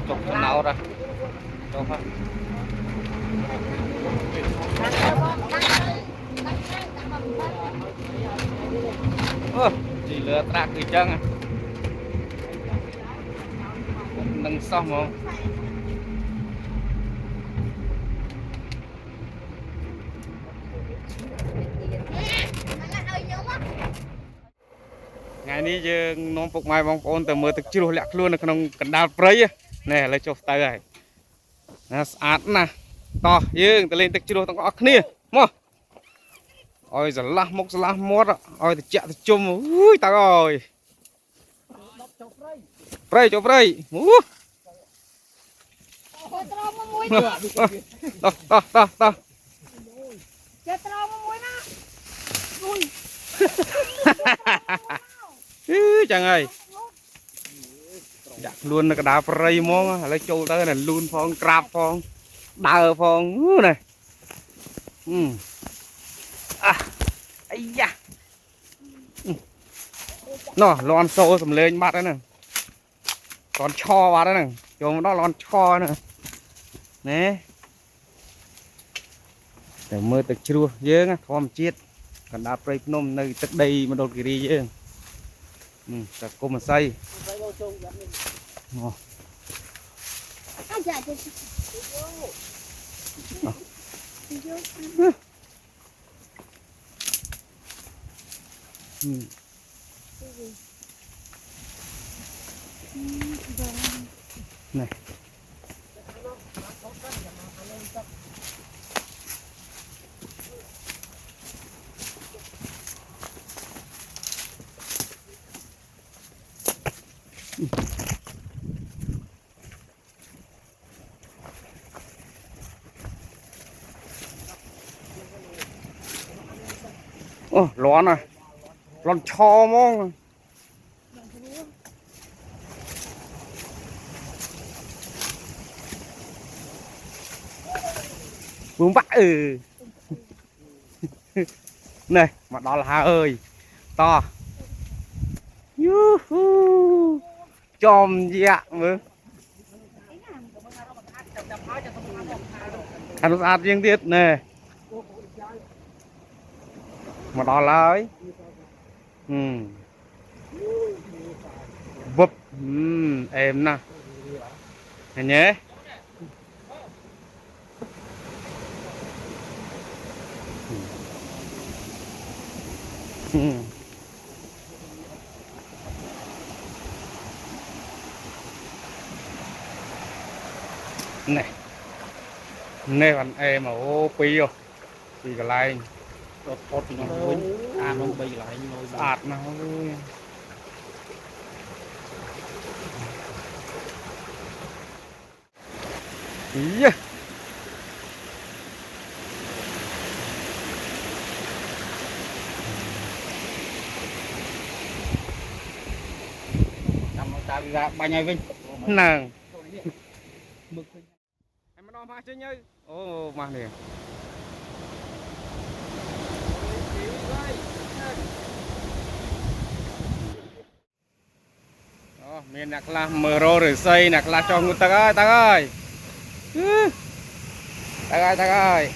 chụp nào ra chụp ha chỉ lừa trạc từ chân à nâng xong không ngày ní chứ nông phục mai bóng ôn từ mưa thực chưa lẹt luôn ở trong cần đào prey nè lấy chụp tay này nè át nè to dương từ lên thực chưa tao có kia mua ôi giờ lắc mốc lắc mót á ôi thì chạy thì chum ui tao ơi prey chụp prey to chẳng ơi đặt luôn là cái đá prey mong lấy châu tới này luôn phong crab phong đào phong này ấy da nó lon sâu sầm lên mắt đấy nè còn cho vào đấy nè chúng nó lon cho nè nè để mưa từ chua dễ nghe không chết còn đá prey nôm nơi tức đây mà đột kỳ đi dễ các cô mà xây này lon này lon cho mong vương vãi này mà đó là hà ơi to chòm dạ nữa ăn sát riêng tiết nè mà đó là ấy vấp em nè này nhé này này còn em mà ô pi rồi thì cái này tốt thì nó nó bay lại sạt nó yeah. Ra bao nhiêu vinh nàng em nó mà chơi như ô mà nè miền nạc là mở rô rồi xây nạc là cho người ta ơi ta ơi ta ơi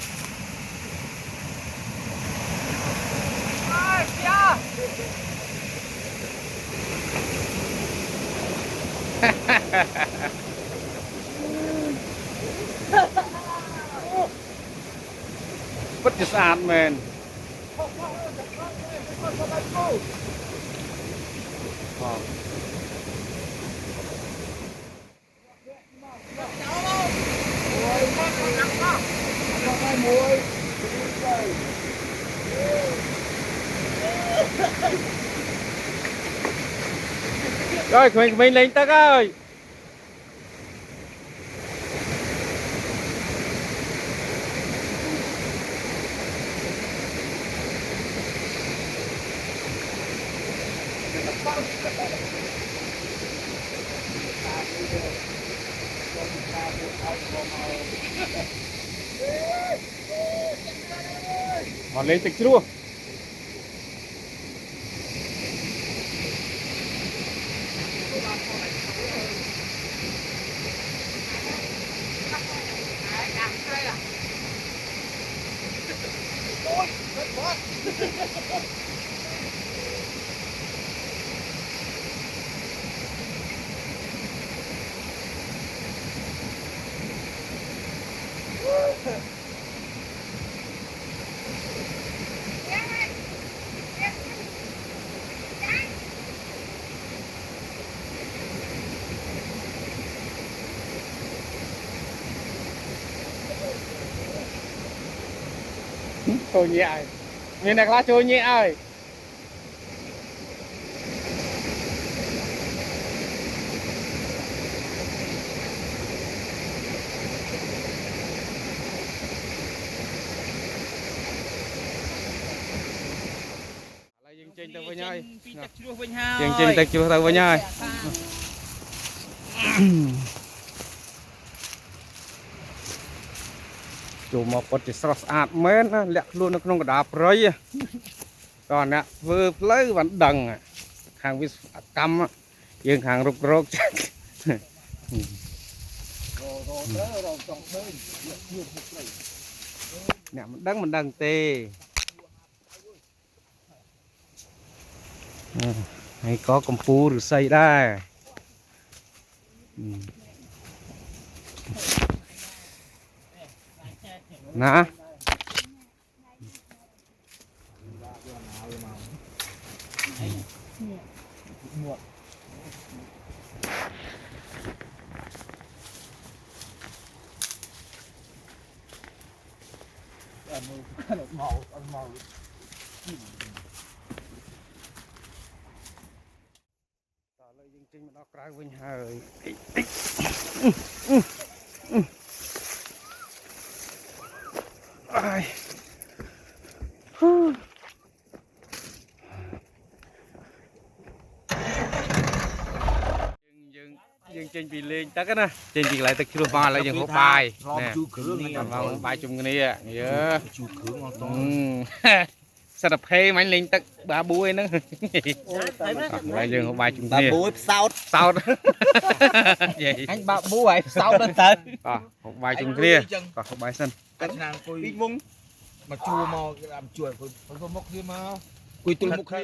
bất chợt ăn men rồi mình lên tắc ơi họ lên tịch chưa Trôi nhẹ ơi, miền này lá trôi nhẹ ơi. Dừng trên tàu với nhau, dừng trên tàu chưa tàu với nhau. Chủ một bột chỉ sọt ạt mến lẹ luôn nó không có đạp rơi. Còn nè vừa lấy vẫn đằng hàng vi cam dương hàng rục rục chắc. Nè mình đằng tê. Hay có công phu được xây đây. Nè. Dừng trên nó cái vinh hơi. Dương trên bị lên tất á nè, trên bị lại tất chưa vào lại dừng hộp bài nè, vào bài chung cái này nhớ, sao đập hay máy lên tất ba buổi nữa, lại dừng hộp bài chung ba buổi sau vậy, anh ba buổi sau đơn tới, hộp bài chung kia, hộp bài sân, mà chua mò làm chuột, còn mốc kia mà, quỳ tul mốc kia.